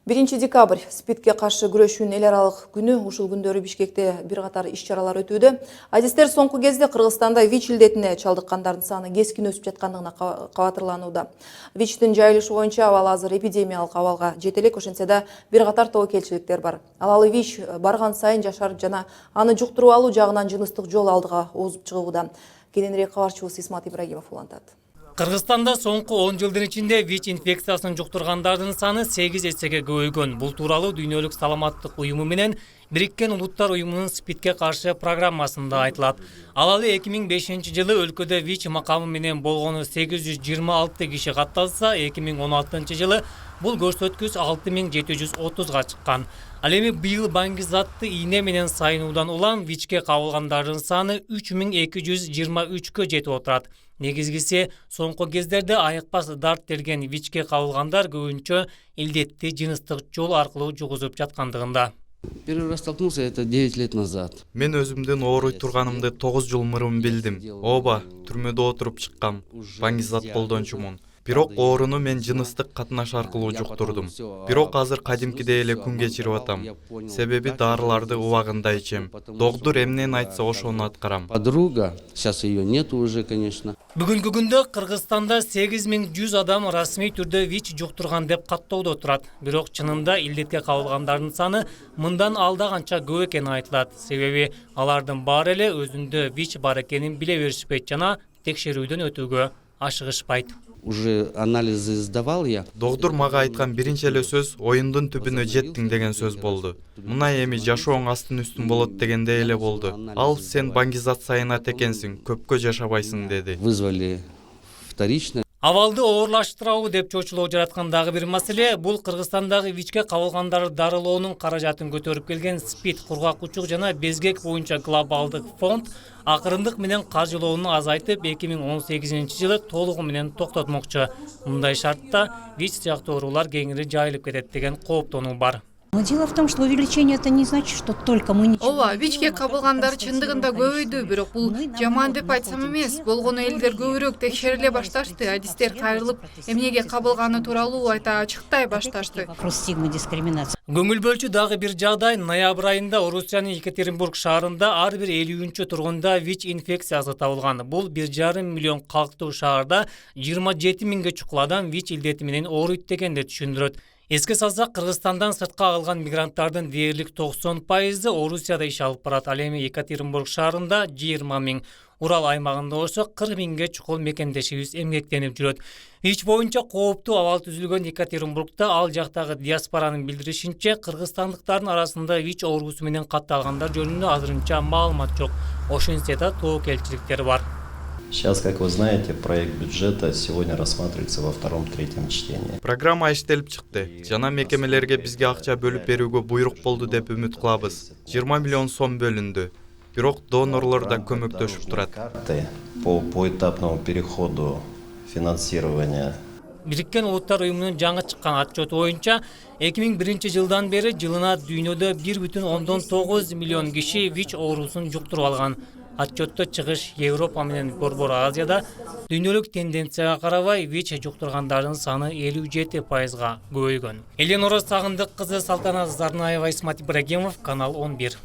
1 декабрь СПИДке каршы күрөшүүнүн эл аралык күнү. Ушул күндөрү Бишкекте бир катар иш-чаралар өтүүдө. Адистер соңку кезде Кыргызстанда ВИЧ илдетине чалдыккандардын саны кескин өсүп жаткандыгына кабатырланууда. ВИЧтин жайылышы боюнча абал азыр эпидемиялык абалга жете элек, ошентсе да бир катар тобокелчиликтер бар. Ал ВИЧ барган сайын жашар жана аны жуктуруп алуу жагынан жыныстык жол алдыга озуп чыгууда. Кененирээк кабарчыбыз Исмат Ибрагимов улантат. Кыргызстанда соңку 10 жылдын ичинде ВИЧ инфекциясын жуктургандардын саны 8 эсеге көбөйгөн. Бул тууралуу Дүйнөлүк саламаттык уюму менен Бириккен Улуттар уюмунун СПИДке каршы программасында айтылат. Ал 2005 жылы өлкөдө ВИЧ макамы менен болгону 826 киши катталса, 2016 жылы бул көрсөткүч 6730га чыккан. Ал эми быйыл баңгизаттуу ийне менен сайынуудан улам ВИЧке кабылгандардын саны 3223кө жетип отурат. Негизгиси, соңку кездерде айыкпас дарт берген ВИЧке кабылгандар көбүнчө илдетти жыныстык жол аркылуу жугузуп жаткандыгында. Первый раз столкнулся это 9 лет назад. Мен өзүмдүн ооруй турганымды 9 жыл мурун билдим. Ооба, түрмөдө отуруп чыккам. Баңгизат колдончумун. Бирок ооруну мен жыныстык катнаш аркылуу жуктурдум. Бирок азыр кадимкидей эле күн кечирип атам. Себеби дарыларды убагында ичем. Доктор эмнени айтса ошону аткарам. Подруга, сейчас ее нет уже, конечно. Бүгүнкү күндө Кыргызстанда 8100 адам расмий түрдө ВИЧ жуктурган деп каттоодо турат. Бирок чынында илдетке кабылгандардын саны мындан алда канча көп экени айтылат. Себеби алардын баары эле өзүндө ВИЧ бар экенин биле беришпейт жана текшерүүдөн өтүүгө ашыгышпайт. Уже анализы сдавал я. Доктор мага айткан биринчи эле сөз оюндун түбүнө жеттиң деген сөз болду. Мына эми жашооң астын үстүн болот дегендей эле болду. Ал сен баңгизат экенсиң, көпкө жашабайсың деди. Вызвали вторично. Абалды оорлаштырабы деп чочулоо жараткан дагы бир маселе бул Кыргызстандагы ВИЧке кабылгандарды дарылоонун каражатын көтөрүп келген СПИД кургакчылык жана безгек боюнча глобалдык фонд акырындык менен каржылоону азайтып 2018 жылы толугу менен токтотмокчу. Мындай шартта ВИЧ сыяктуу оорулар кеңири жайылып кетет деген кооптонуу бар. Но дело в том, что увеличение это не значит, что только мы ничего. Ооба, ВИЧке кабылгандар чындыгында көбөйдү, бирок бул жаман деп айтсам эмес. Болгону элдер көбүрөөк текшериле башташты. Адистер кайрылып, эмнеге кабылганы тууралуу айта ачыктай башташты. Вопрос стигмы, дискриминации. Көңүл бөлчү дагы бир жагдай ноябрь айында Орусиянын Екатеринбург шаарында ар бир 50-чү тургунда ВИЧ инфекциясы табылган. Бул 1,5 миллион калктуу шаарда 27 миңге чукул адам ВИЧ илдети менен ооруйт дегенди түшүндүрөт. Эске салсак, Кыргызстандан сыртка калган мигранттардын дээрлик 90% Орусияда иш алып барат. Ал эми Екатеринбург шаарында 20 миң, Урал аймагында болсо 40 миңге чукул мекендешибиз эмгектенип жүрөт. ВИЧ боюнча кооптуу абал түзүлгөн Екатеринбургда ал жактагы диаспоранын билдиришинче, кыргызстандыктардын арасында ВИЧ оорусу менен катталгандар жөнүндө азырынча маалымат жок. Ошентсе да тобокелчиликтер бар. Сейчас, как вы знаете, проект бюджета сегодня рассматривается во втором-третьем чтении. Программа иштелип чыкты. Жана мекемелерге бизге акча бөлүп берүүгө буйрук болду деп үмүт кылабыз. 20 миллион сом бөлүндү. Бирок донорлор да көмөктөшүп турат. По поэтапному переходу финансирования. Бириккен Улуттар уюмунун жаңы чыккан отчету боюнча 2001 жылдан бери жылына дүйнөдө 1,9 миллион киши ВИЧ оорусун жуктуруп алган. Отчетто чыгыш Европа менен Борбор Азияда дүйнөлүк тенденцияга карабай ВИЧ жуктургандардын саны 57%га көбөйгөн. Эленора Сагындык кызы, Салтанат Зарнаева, Исмат Ибрагимов, Канал 11.